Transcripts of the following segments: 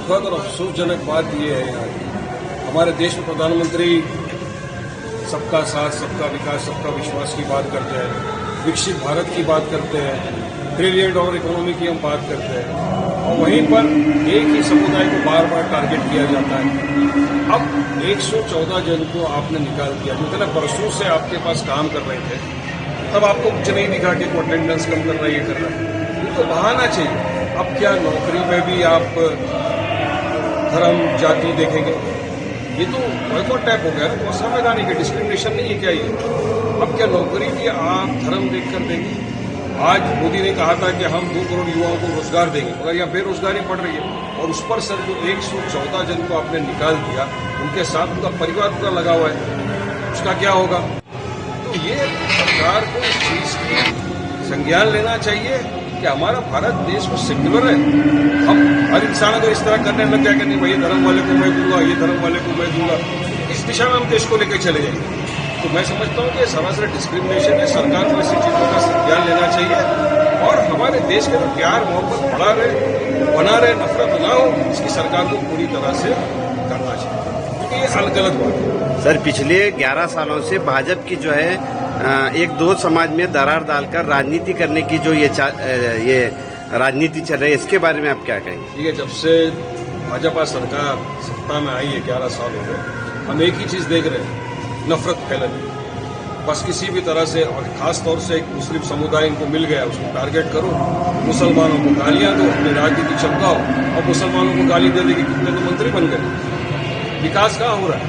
दुखद और अफसोसजनक बात यह है हमारे देश में प्रधानमंत्री सबका साथ, सबका विकास, सबका विश्वास की बात करते हैं, विकसित भारत की बात करते हैं, ट्रिलियन डॉलर इकोनॉमी की हम बात करते हैं और वहीं पर एक ही समुदाय को बार बार टारगेट किया जाता है। अब 114 जन को आपने निकाल दिया, जो इतने बरसों से आपके पास काम कर रहे थे, तब आपको कुछ नहीं दिखा कि अटेंडेंस कम कर रहा है, ये कर रहा है, ये तो बहाना चाहिए। अब क्या नौकरी में भी आप धर्म जाति देखेंगे? ये तो बॉयकॉट टाइप हो गया ना, तो संवैधानिक है, डिस्क्रिमिनेशन नहीं है क्या ये? अब क्या नौकरी भी आप धर्म देखकर देंगे? आज मोदी ने कहा था कि हम 2 करोड़ युवाओं को रोजगार देंगे, मगर यहाँ बेरोजगारी बढ़ रही है और उस पर सर जो 114 जन को आपने निकाल दिया, उनके साथ उनका परिवार पूरा लगा हुआ है, उसका क्या होगा? तो ये सरकार को इस चीज की संज्ञान लेना चाहिए कि हमारा भारत देश में सेक्युलर है। हम हर इंसान अगर इस तरह करने लग जाएगा, नहीं भाई ये धर्म वाले को मैं दूंगा, ये धर्म वाले को मैं दूंगा, इस दिशा में हम देश को लेकर चले जाएंगे। तो मैं समझता हूं कि सरासर डिस्क्रिमिनेशन है, सरकार को ऐसी चीजों का संज्ञान लेना चाहिए और हमारे देश के अंदर प्यार मोहब्बत बना रहे, नफरत ना हो, इसकी सरकार को पूरी तरह से करना चाहिए, क्योंकि ये गलत बात है। सर, पिछले 11 सालों से भाजपा की जो है एक दो समाज में दरार डालकर राजनीति करने की जो ये राजनीति चल रही है, इसके बारे में आप क्या कहेंगे? ठीक है, जब से भाजपा सरकार सत्ता में आई है 11 साल हो गए, हम एक ही चीज देख रहे हैं, नफरत फैलनी। बस किसी भी तरह से, और खास तौर से एक मुस्लिम समुदाय इनको मिल गया, उसको टारगेट करो, मुसलमानों को गालियां दो, अपनी राजनीति चमकाओ और मुसलमानों को गाली दे देगी कितने तो मंत्री बन गए। विकास कहाँ हो रहा है?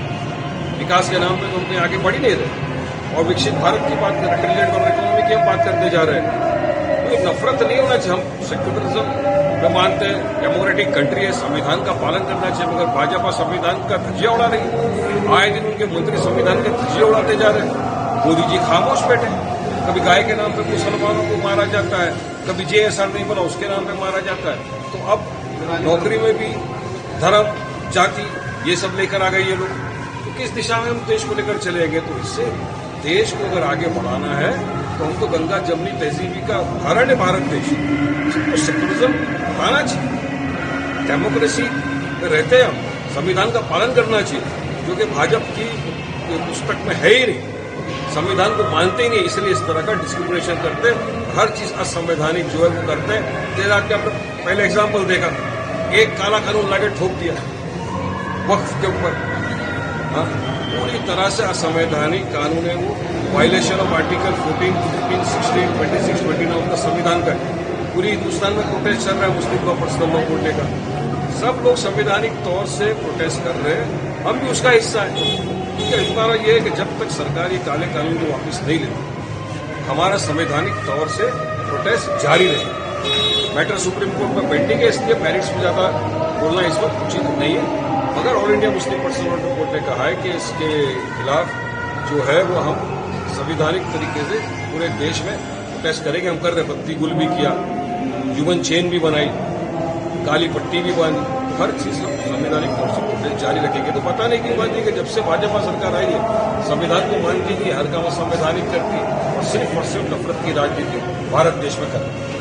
विकास के नाम पे तो हम कहीं आगे बढ़ ही नहीं रहे और विकसित भारत की बात कर रहे हैं, ट्रिलियन डॉलर इकोनॉमी की हम बात करते जा रहे हैं। तो नफरत नहीं होना चाहिए। हम सेक्युलरिज्म में मानते हैं, डेमोक्रेटिक कंट्री है, संविधान का पालन करना चाहिए, मगर भाजपा संविधान का धज्जिया उड़ा रही है। आए दिन उनके मंत्री संविधान के धज्जिया उड़ाते जा रहे हैं। मोदी जी खामोश बैठे, कभी गाय के नाम पे मुसलमानों को मारा जाता है, कभी जेएसआर नहीं बना उसके नाम पे मारा जाता है। तो अब नौकरी में भी धर्म जाति ये सब लेकर आ गए ये लोग। तो किस दिशा में हम देश को लेकर चलेंगे? तो इससे देश को अगर आगे बढ़ाना है तो हम तो गंगा जमनी तहजीबी का उदाहरण है भारत देश। तो सेक्युलरिज्म बताना चाहिए, डेमोक्रेसी में रहते हैं हम, संविधान का पालन करना चाहिए, जो कि भाजपा की पुस्तक में है ही नहीं। संविधान को मानते ही नहीं, इसलिए इस तरह का डिस्क्रिमिनेशन करते हैं, हर चीज असंवैधानिक जो है वो करते हैं। जैसे आपने पहले एग्जाम्पल देखा, एक काला कानून लाके ठोक दिया वक्फ के ऊपर। हाँ, पूरी तरह से असंवैधानिक कानून है वो, वायलेशन ऑफ आर्टिकल 14, 15, 16, 26, 29 का संविधान का। पूरी हिंदुस्तान में प्रोटेस्ट चल रहा है मुस्लिम लॉ पर्सनल लॉ बोलने का। सब लोग संवैधानिक तौर से प्रोटेस्ट कर रहे हैं, हम भी उसका हिस्सा है। हमारा ये है कि जब तक सरकार ये काले कानून को वापस नहीं लेती, हमारा संवैधानिक तौर से प्रोटेस्ट जारी रहेगा। मैटर सुप्रीम कोर्ट में पेंडिंग है, इसलिए पेरेंट्स में ज्यादा बोलना इस वक्त उचित नहीं है। मगर all India Muslim personal law court ने कहा है कि इसके खिलाफ जो है वो हम संवैधानिक तरीके से पूरे देश में प्रोटेस्ट करेंगे। हम कर रहे, बत्ती गुल भी किया, ह्यूमन चेन भी बनाई, काली पट्टी भी बांधी, हर चीज हम संवैधानिक तौर से प्रोटेस्ट जारी रखेंगे। तो पता नहीं क्यों बात है कि जब से भाजपा सरकार आई है, संविधान को मानती नहीं, हर काम संवैधानिक करती और सिर्फ नफरत की राजनीति भारत देश में करती है।